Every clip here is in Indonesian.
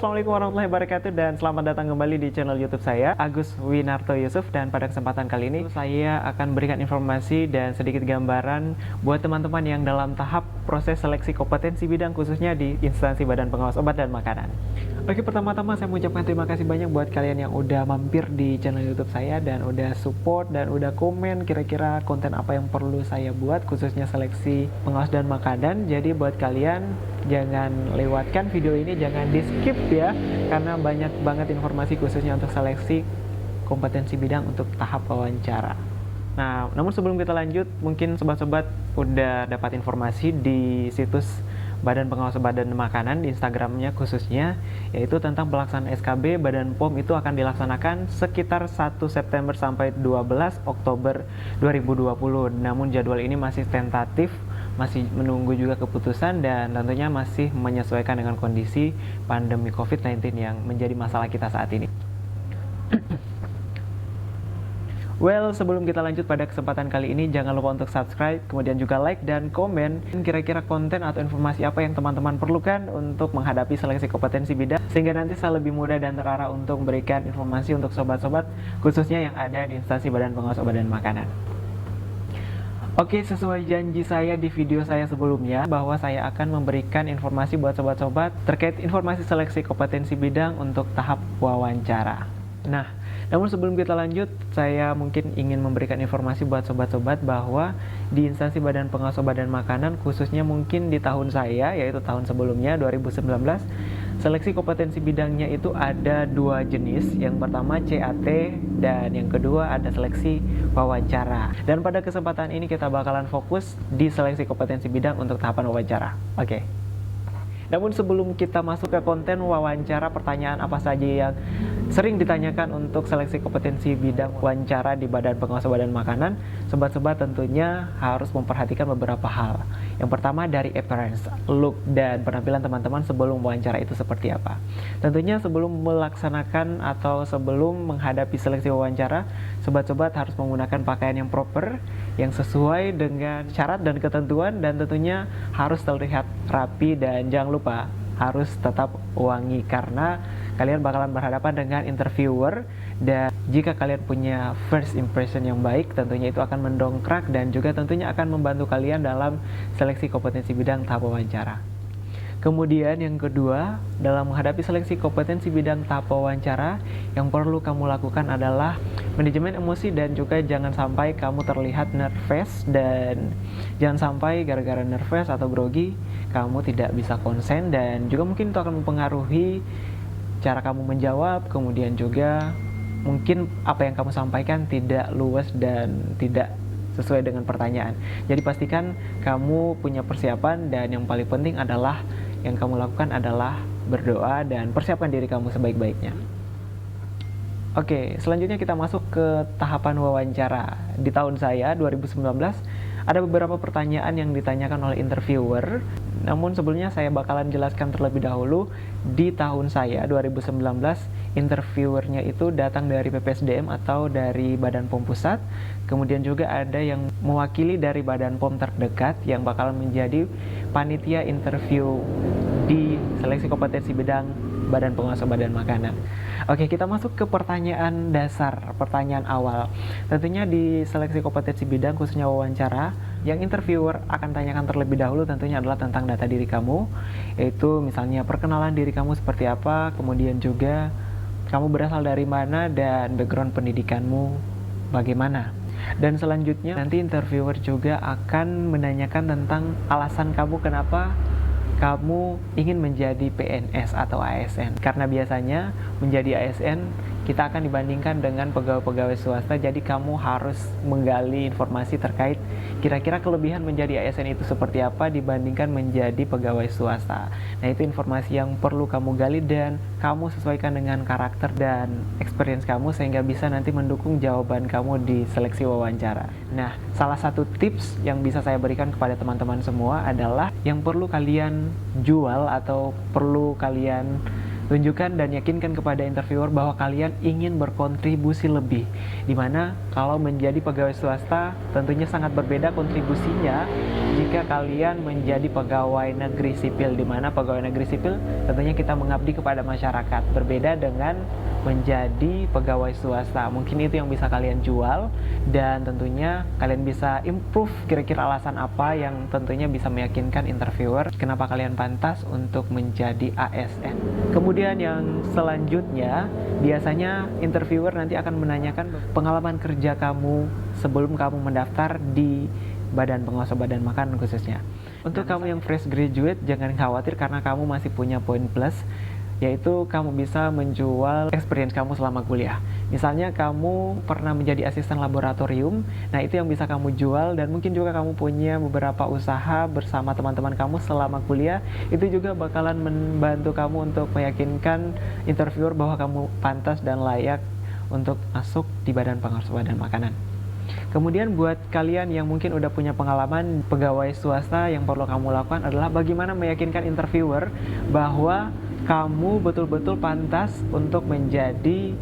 assalamualaikum warahmatullahi wabarakatuh dan selamat datang kembali di channel YouTube saya, Agus Winarto Yusuf. Dan pada kesempatan kali ini saya akan berikan informasi dan sedikit gambaran buat teman-teman yang dalam tahap proses seleksi kompetensi bidang khususnya di instansi Badan Pengawas Obat dan Makanan. Oke, pertama-tama saya mengucapkan terima kasih banyak buat kalian yang udah mampir di channel YouTube saya dan udah support dan udah komen kira-kira konten apa yang perlu saya buat khususnya seleksi pengawas dan makanan. Jadi buat kalian jangan lewatkan video ini, jangan di skip ya, karena banyak banget informasi khususnya untuk seleksi kompetensi bidang untuk tahap wawancara. Nah, namun sebelum kita lanjut, mungkin sobat-sobat udah dapat informasi di situs Badan Pengawas Obat dan Makanan di Instagramnya khususnya, yaitu tentang pelaksanaan SKB Badan POM itu akan dilaksanakan sekitar 1 September sampai 12 Oktober 2020. Namun jadwal ini masih tentatif, masih menunggu juga keputusan dan tentunya masih menyesuaikan dengan kondisi pandemi COVID-19 yang menjadi masalah kita saat ini. Well, sebelum kita lanjut pada kesempatan kali ini, jangan lupa untuk subscribe, kemudian juga like dan komen kira-kira konten atau informasi apa yang teman-teman perlukan untuk menghadapi seleksi kompetensi bidang, sehingga nanti saya lebih mudah dan terarah untuk memberikan informasi untuk sobat-sobat khususnya yang ada di instansi Badan Pengawas Obat dan Makanan. Oke, sesuai janji saya di video saya sebelumnya bahwa saya akan memberikan informasi buat sobat-sobat terkait informasi seleksi kompetensi bidang untuk tahap wawancara. Nah, namun sebelum kita lanjut, saya mungkin ingin memberikan informasi buat sobat-sobat bahwa di instansi Badan Pengawas Obat dan Makanan, khususnya mungkin di tahun saya, yaitu tahun sebelumnya 2019, seleksi kompetensi bidangnya itu ada dua jenis. Yang pertama CAT dan yang kedua ada seleksi wawancara. Dan pada kesempatan ini kita bakalan fokus di seleksi kompetensi bidang untuk tahapan wawancara. Oke. Namun sebelum kita masuk ke konten wawancara, pertanyaan apa saja yang sering ditanyakan untuk seleksi kompetensi bidang wawancara di Badan Pengawas Obat dan Makanan, sobat-sobat tentunya harus memperhatikan beberapa hal. Yang pertama dari appearance, look dan penampilan teman-teman sebelum wawancara itu seperti apa. Tentunya sebelum melaksanakan atau sebelum menghadapi seleksi wawancara, sobat-sobat harus menggunakan pakaian yang proper, yang sesuai dengan syarat dan ketentuan, dan tentunya harus terlihat rapi dan jangan lupa harus tetap wangi karena kalian bakalan berhadapan dengan interviewer, dan jika kalian punya first impression yang baik tentunya itu akan mendongkrak dan juga tentunya akan membantu kalian dalam seleksi kompetensi bidang tahap wawancara. Kemudian yang kedua, dalam menghadapi seleksi kompetensi bidang tahap wawancara, yang perlu kamu lakukan adalah manajemen emosi dan juga jangan sampai kamu terlihat nervous, dan jangan sampai gara-gara nervous atau grogi kamu tidak bisa konsen dan juga mungkin itu akan mempengaruhi cara kamu menjawab, kemudian juga mungkin apa yang kamu sampaikan tidak luwes dan tidak sesuai dengan pertanyaan. Jadi pastikan kamu punya persiapan dan yang paling penting adalah yang kamu lakukan adalah berdoa dan persiapkan diri kamu sebaik-baiknya. Oke, selanjutnya kita masuk ke tahapan wawancara. Di tahun saya 2019 ada beberapa pertanyaan yang ditanyakan oleh interviewer. Namun sebelumnya saya bakalan jelaskan terlebih dahulu. Di tahun saya 2019 interviewernya itu datang dari PPSDM atau dari Badan POM Pusat. Kemudian juga ada yang mewakili dari Badan POM terdekat yang bakalan menjadi panitia interview di seleksi kompetensi bidang Badan Pengawas Obat dan Makanan. Oke, kita masuk ke pertanyaan dasar, pertanyaan awal. Tentunya di seleksi kompetensi bidang khususnya wawancara, yang interviewer akan tanyakan terlebih dahulu tentunya adalah tentang data diri kamu, yaitu misalnya perkenalan diri kamu seperti apa, kemudian juga kamu berasal dari mana dan background pendidikanmu bagaimana. Dan selanjutnya nanti interviewer juga akan menanyakan tentang alasan kamu kenapa kamu ingin menjadi PNS atau ASN. Karena biasanya menjadi ASN kita akan dibandingkan dengan pegawai-pegawai swasta, jadi kamu harus menggali informasi terkait kira-kira kelebihan menjadi ASN itu seperti apa dibandingkan menjadi pegawai swasta. Nah, itu informasi yang perlu kamu gali dan kamu sesuaikan dengan karakter dan experience kamu sehingga bisa nanti mendukung jawaban kamu di seleksi wawancara. Nah, salah satu tips yang bisa saya berikan kepada teman-teman semua adalah yang perlu kalian jual atau perlu kalian Tunjukkan dan yakinkan kepada interviewer bahwa kalian ingin berkontribusi lebih. Dimana kalau menjadi pegawai swasta tentunya sangat berbeda kontribusinya jika kalian menjadi pegawai negeri sipil. Dimana pegawai negeri sipil tentunya kita mengabdi kepada masyarakat. Berbeda dengan menjadi pegawai swasta. Mungkin itu yang bisa kalian jual, dan tentunya kalian bisa improve kira-kira alasan apa yang tentunya bisa meyakinkan interviewer kenapa kalian pantas untuk menjadi ASN. Kemudian yang selanjutnya, biasanya interviewer nanti akan menanyakan pengalaman kerja kamu sebelum kamu mendaftar di Badan Pengawas Obat dan Makanan khususnya. Untuk kamu yang fresh graduate, jangan khawatir karena kamu masih punya poin plus, yaitu kamu bisa menjual experience kamu selama kuliah. Misalnya kamu pernah menjadi asisten laboratorium, nah itu yang bisa kamu jual, dan mungkin juga kamu punya beberapa usaha bersama teman-teman kamu selama kuliah, itu juga bakalan membantu kamu untuk meyakinkan interviewer bahwa kamu pantas dan layak untuk masuk di Badan Pengawas Obat dan Makanan. Kemudian buat kalian yang mungkin udah punya pengalaman pegawai swasta, yang perlu kamu lakukan adalah bagaimana meyakinkan interviewer bahwa kamu betul-betul pantas untuk menjadi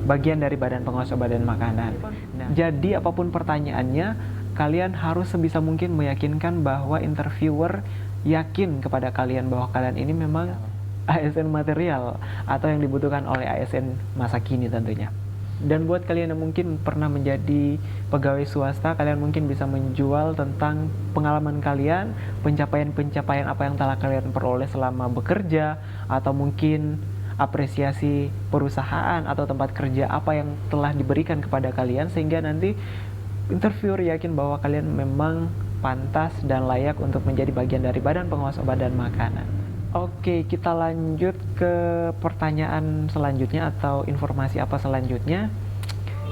bagian dari Badan Pengawas Obat dan Makanan. Nah, jadi apapun pertanyaannya, kalian harus sebisa mungkin meyakinkan bahwa interviewer yakin kepada kalian bahwa kalian ini memang ASN material atau yang dibutuhkan oleh ASN masa kini tentunya. Dan buat kalian yang mungkin pernah menjadi pegawai swasta, kalian mungkin bisa menjual tentang pengalaman kalian, pencapaian-pencapaian apa yang telah kalian peroleh selama bekerja, atau mungkin apresiasi perusahaan atau tempat kerja apa yang telah diberikan kepada kalian, sehingga nanti interviewer yakin bahwa kalian memang pantas dan layak untuk menjadi bagian dari Badan Pengawas Obat dan Makanan. Oke, kita lanjut ke pertanyaan selanjutnya atau informasi apa selanjutnya,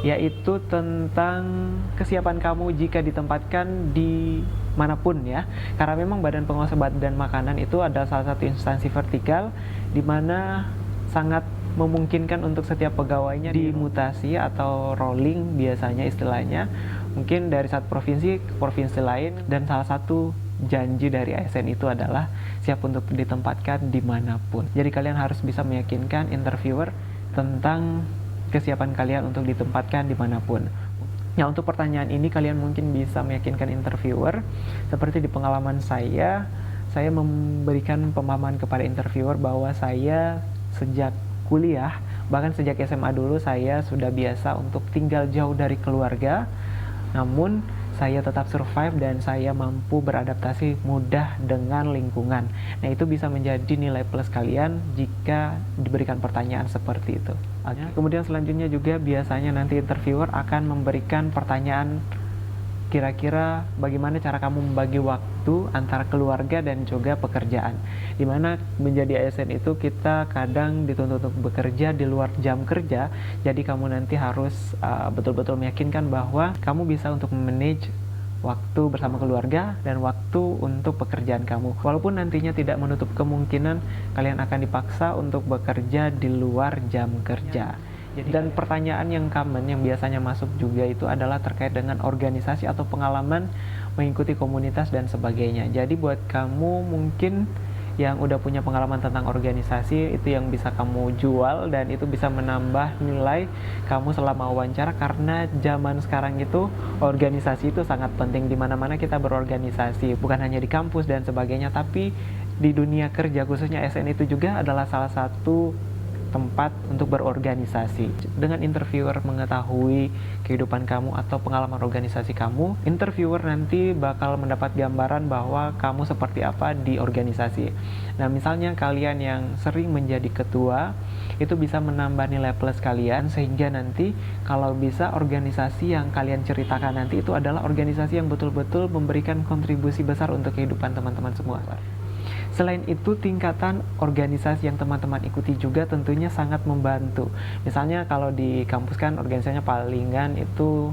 yaitu tentang kesiapan kamu jika ditempatkan di manapun ya. Karena memang Badan Pengawas Obat dan Makanan itu adalah salah satu instansi vertikal di mana sangat memungkinkan untuk setiap pegawainya dimutasi atau rolling biasanya istilahnya, mungkin dari satu provinsi ke provinsi lain, dan salah satu janji dari ASN itu adalah siap untuk ditempatkan dimanapun. Jadi kalian harus bisa meyakinkan interviewer tentang kesiapan kalian untuk ditempatkan dimanapun. Nah, untuk pertanyaan ini kalian mungkin bisa meyakinkan interviewer seperti di pengalaman saya memberikan pemahaman kepada interviewer bahwa saya sejak kuliah, bahkan sejak SMA dulu saya sudah biasa untuk tinggal jauh dari keluarga, namun saya tetap survive dan saya mampu beradaptasi mudah dengan lingkungan. Nah, itu bisa menjadi nilai plus kalian jika diberikan pertanyaan seperti itu. Kemudian selanjutnya juga biasanya nanti interviewer akan memberikan pertanyaan kira-kira bagaimana cara kamu membagi waktu antara keluarga dan juga pekerjaan. Dimana menjadi ASN itu kita kadang dituntut untuk bekerja di luar jam kerja, jadi kamu nanti harus betul-betul meyakinkan bahwa kamu bisa untuk manage waktu bersama keluarga dan waktu untuk pekerjaan kamu. Walaupun nantinya tidak menutup kemungkinan kalian akan dipaksa untuk bekerja di luar jam kerja. Dan pertanyaan yang common yang biasanya masuk juga itu adalah terkait dengan organisasi atau pengalaman mengikuti komunitas dan sebagainya. Jadi buat kamu mungkin yang udah punya pengalaman tentang organisasi, itu yang bisa kamu jual dan itu bisa menambah nilai kamu selama wawancara, karena zaman sekarang itu organisasi itu sangat penting. Di mana-mana kita berorganisasi, bukan hanya di kampus dan sebagainya, tapi di dunia kerja khususnya ASN itu juga adalah salah satu tempat untuk berorganisasi. Dengan interviewer mengetahui kehidupan kamu atau pengalaman organisasi kamu, interviewer nanti bakal mendapat gambaran bahwa kamu seperti apa di organisasi. Nah, misalnya kalian yang sering menjadi ketua, itu bisa menambah nilai plus kalian, sehingga nanti kalau bisa organisasi yang kalian ceritakan nanti itu adalah organisasi yang betul-betul memberikan kontribusi besar untuk kehidupan teman-teman semua. Selain itu, tingkatan organisasi yang teman-teman ikuti juga tentunya sangat membantu. Misalnya kalau di kampus kan organisasinya palingan itu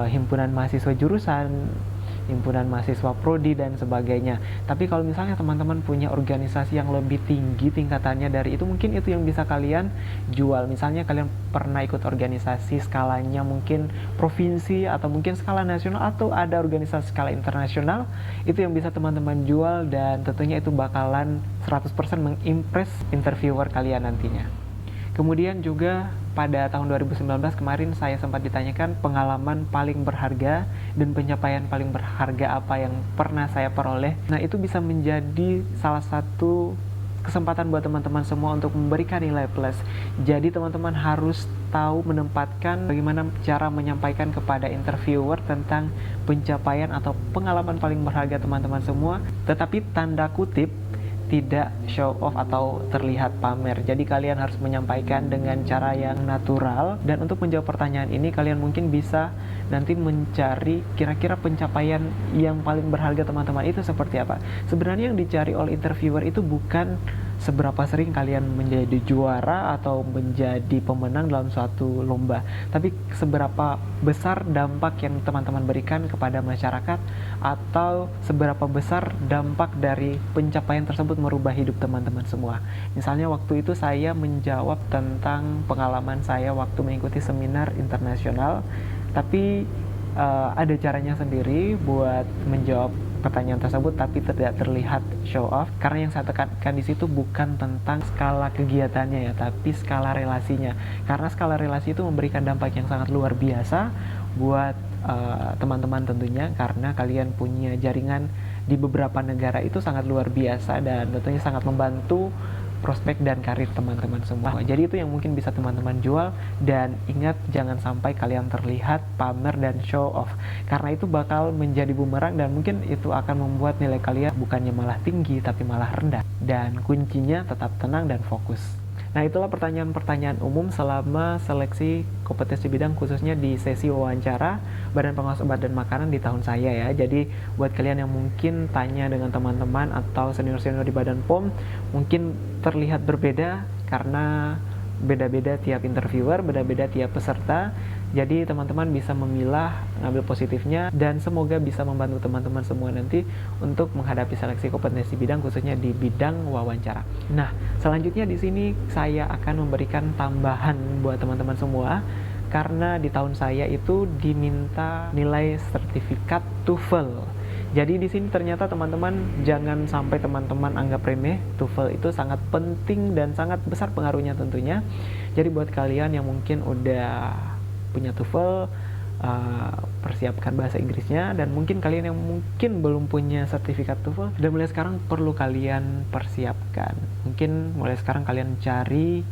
himpunan mahasiswa jurusan, himpunan mahasiswa prodi dan sebagainya. Tapi kalau misalnya teman-teman punya organisasi yang lebih tinggi tingkatannya dari itu, mungkin itu yang bisa kalian jual. Misalnya kalian pernah ikut organisasi skalanya mungkin provinsi atau mungkin skala nasional, atau ada organisasi skala internasional, itu yang bisa teman-teman jual, dan tentunya itu bakalan 100% mengimpress interviewer kalian nantinya. Kemudian juga pada tahun 2019 kemarin saya sempat ditanyakan pengalaman paling berharga dan pencapaian paling berharga apa yang pernah saya peroleh. Nah, itu bisa menjadi salah satu kesempatan buat teman-teman semua untuk memberikan nilai plus. Jadi teman-teman harus tahu menempatkan bagaimana cara menyampaikan kepada interviewer tentang pencapaian atau pengalaman paling berharga teman-teman semua, tetapi tanda kutip tidak show off atau terlihat pamer. Jadi kalian harus menyampaikan dengan cara yang natural. Dan untuk menjawab pertanyaan ini, kalian mungkin bisa nanti mencari kira-kira pencapaian yang paling berharga teman-teman itu seperti apa. Sebenarnya yang dicari oleh interviewer itu bukan seberapa sering kalian menjadi juara atau menjadi pemenang dalam suatu lomba, tapi seberapa besar dampak yang teman-teman berikan kepada masyarakat, atau seberapa besar dampak dari pencapaian tersebut merubah hidup teman-teman semua. Misalnya waktu itu saya menjawab tentang pengalaman saya waktu mengikuti seminar internasional, tapi ada caranya sendiri buat menjawab pertanyaan tersebut tapi tidak terlihat show off, karena yang saya tekankan di situ bukan tentang skala kegiatannya ya, tapi skala relasinya. Karena skala relasi itu memberikan dampak yang sangat luar biasa buat teman-teman tentunya, karena kalian punya jaringan di beberapa negara itu sangat luar biasa dan tentunya sangat membantu prospek dan karir teman-teman semua. Jadi itu yang mungkin bisa teman-teman jual, dan ingat jangan sampai kalian terlihat pamer dan show off, karena itu bakal menjadi bumerang dan mungkin itu akan membuat nilai kalian bukannya malah tinggi tapi malah rendah. Dan kuncinya tetap tenang dan fokus. Nah, itulah pertanyaan-pertanyaan umum selama seleksi kompetensi bidang, khususnya di sesi wawancara Badan Pengawas Obat dan Makanan di tahun saya ya. Jadi buat kalian yang mungkin tanya dengan teman-teman atau senior-senior di Badan POM, mungkin terlihat berbeda karena beda-beda tiap interviewer, beda-beda tiap peserta. Jadi teman-teman bisa memilah, ngambil positifnya, dan semoga bisa membantu teman-teman semua nanti untuk menghadapi seleksi kompetensi bidang, khususnya di bidang wawancara. Nah, selanjutnya di sini saya akan memberikan tambahan buat teman-teman semua, karena di tahun saya itu diminta nilai sertifikat TOEFL. Jadi di sini ternyata teman-teman jangan sampai teman-teman anggap remeh. TOEFL itu sangat penting dan sangat besar pengaruhnya tentunya. Jadi buat kalian yang mungkin udah punya TOEFL, persiapkan bahasa Inggrisnya, dan mungkin kalian yang mungkin belum punya sertifikat TOEFL, dan mulai sekarang perlu kalian persiapkan. Mungkin mulai sekarang kalian cari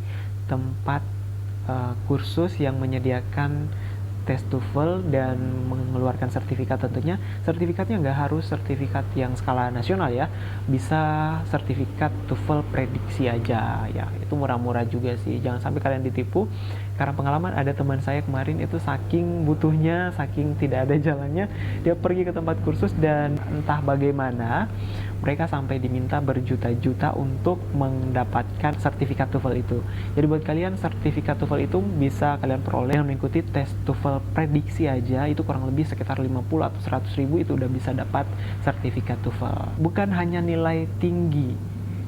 tempat kursus yang menyediakan tes TOEFL dan mengeluarkan sertifikat tentunya. Sertifikatnya nggak harus sertifikat yang skala nasional ya, bisa sertifikat TOEFL prediksi aja ya, itu murah-murah juga sih. Jangan sampai kalian ditipu, karena pengalaman ada teman saya kemarin itu saking butuhnya, saking tidak ada jalannya, dia pergi ke tempat kursus dan entah bagaimana mereka sampai diminta berjuta-juta untuk mendapatkan sertifikat TOEFL itu. Jadi buat kalian, sertifikat TOEFL itu bisa kalian peroleh dengan mengikuti tes TOEFL prediksi aja, itu kurang lebih sekitar 50 atau 100 ribu itu udah bisa dapat sertifikat TOEFL. Bukan hanya nilai tinggi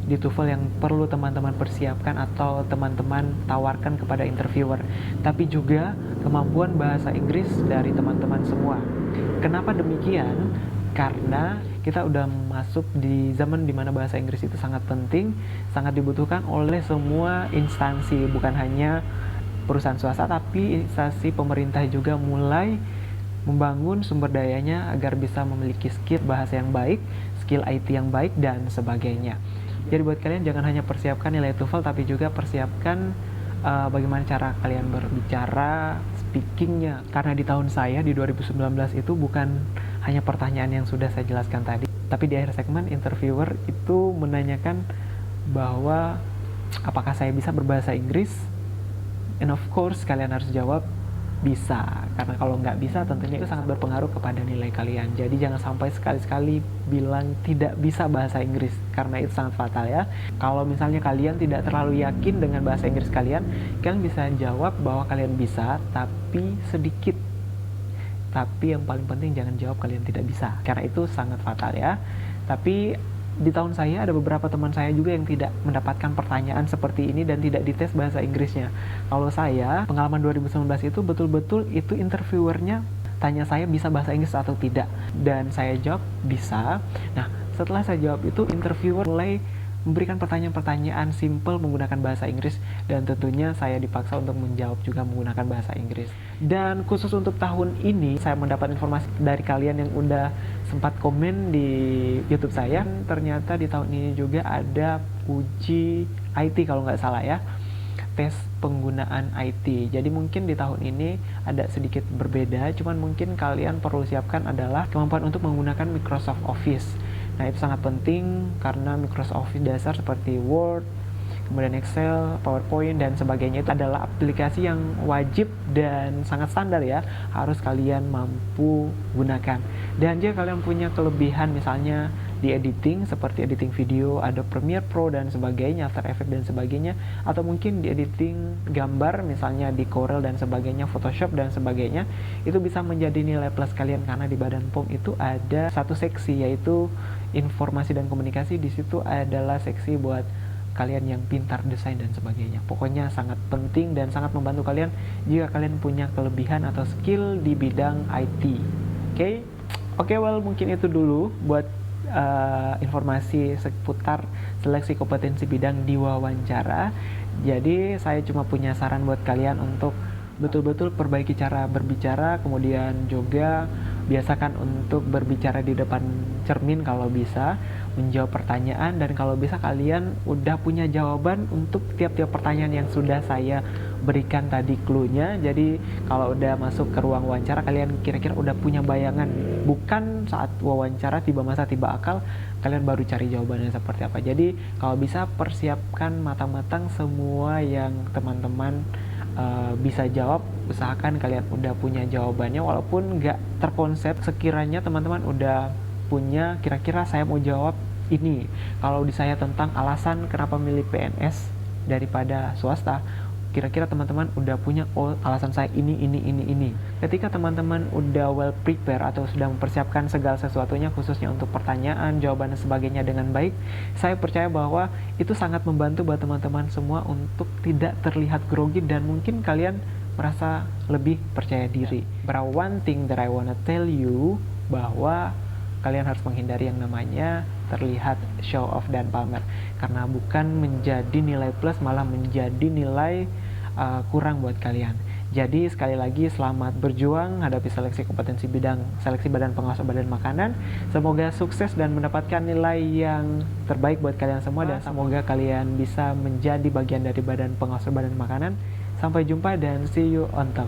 di TOEFL yang perlu teman-teman persiapkan atau teman-teman tawarkan kepada interviewer, tapi juga kemampuan bahasa Inggris dari teman-teman semua. Kenapa demikian? Karena kita udah masuk di zaman dimana bahasa Inggris itu sangat penting, sangat dibutuhkan oleh semua instansi, bukan hanya perusahaan swasta, tapi instansi pemerintah juga mulai membangun sumber dayanya agar bisa memiliki skill bahasa yang baik, skill IT yang baik, dan sebagainya. Jadi buat kalian jangan hanya persiapkan nilai TOEFL, tapi juga persiapkan bagaimana cara kalian berbicara, speakingnya. Karena di tahun saya di 2019 itu bukan hanya pertanyaan yang sudah saya jelaskan tadi, tapi di akhir segmen interviewer itu menanyakan bahwa apakah saya bisa berbahasa Inggris, and of course kalian harus jawab bisa, karena kalau nggak bisa tentunya itu sangat berpengaruh kepada nilai kalian. Jadi jangan sampai sekali-sekali bilang tidak bisa bahasa Inggris, karena itu sangat fatal ya. Kalau misalnya kalian tidak terlalu yakin dengan bahasa Inggris kalian bisa jawab bahwa kalian bisa tapi sedikit. tapi yang paling penting jangan jawab kalian tidak bisa, karena itu sangat fatal ya. Tapi di tahun saya ada beberapa teman saya juga yang tidak mendapatkan pertanyaan seperti ini dan tidak dites bahasa Inggrisnya. Kalau saya, pengalaman 2019 itu betul-betul itu interviewernya tanya saya bisa bahasa Inggris atau tidak, dan saya jawab bisa. Nah, setelah saya jawab itu, interviewer mulai memberikan pertanyaan-pertanyaan simple menggunakan bahasa Inggris, dan tentunya saya dipaksa untuk menjawab juga menggunakan bahasa Inggris. Dan khusus untuk tahun ini, saya mendapat informasi dari kalian yang udah sempat komen di YouTube saya, ternyata di tahun ini juga ada uji IT kalau nggak salah ya, tes penggunaan IT. Jadi mungkin di tahun ini ada sedikit berbeda, cuman mungkin kalian perlu siapkan adalah kemampuan untuk menggunakan Microsoft Office. Nah, itu sangat penting karena Microsoft Office dasar seperti Word, kemudian Excel, PowerPoint, dan sebagainya itu adalah aplikasi yang wajib dan sangat standar ya, harus kalian mampu gunakan. Dan jika kalian punya kelebihan misalnya di editing seperti editing video, ada Premiere Pro dan sebagainya, After Effects dan sebagainya, atau mungkin di editing gambar misalnya di Corel dan sebagainya, Photoshop dan sebagainya, itu bisa menjadi nilai plus kalian karena di Badan POM itu ada satu seksi yaitu informasi dan komunikasi. Di situ adalah seksi buat kalian yang pintar desain dan sebagainya. Pokoknya sangat penting dan sangat membantu kalian jika kalian punya kelebihan atau skill di bidang IT. Oke, well mungkin itu dulu buat informasi seputar seleksi kompetensi bidang di wawancara. Jadi saya cuma punya saran buat kalian untuk betul-betul perbaiki cara berbicara, kemudian juga biasakan untuk berbicara di depan cermin kalau bisa, menjawab pertanyaan, dan kalau bisa kalian udah punya jawaban untuk tiap-tiap pertanyaan yang sudah saya berikan tadi clue-nya. Jadi kalau udah masuk ke ruang wawancara, kalian kira-kira udah punya bayangan, bukan saat wawancara tiba masa tiba akal kalian baru cari jawabannya seperti apa. Jadi kalau bisa persiapkan matang-matang semua yang teman-teman bisa jawab. Usahakan kalian udah punya jawabannya, walaupun nggak terkonsep. Sekiranya teman-teman udah punya, kira-kira saya mau jawab ini, kalau di saya tentang alasan kenapa milih PNS daripada swasta, kira-kira teman-teman udah punya, oh alasan saya ini. Ketika teman-teman udah well prepare atau sudah mempersiapkan segala sesuatunya khususnya untuk pertanyaan, jawaban dan sebagainya dengan baik, saya percaya bahwa itu sangat membantu buat teman-teman semua untuk tidak terlihat grogi dan mungkin kalian merasa lebih percaya diri. But one thing that I wanna tell you, bahwa kalian harus menghindari yang namanya terlihat show off dan pamer, karena bukan menjadi nilai plus, malah menjadi nilai kurang buat kalian. Jadi sekali lagi selamat berjuang hadapi seleksi kompetensi bidang seleksi Badan Pengawas Obat dan Makanan. Semoga sukses dan mendapatkan nilai yang terbaik buat kalian semua, dan semoga kalian bisa menjadi bagian dari Badan Pengawas Obat dan Makanan. Sampai jumpa dan see you on top.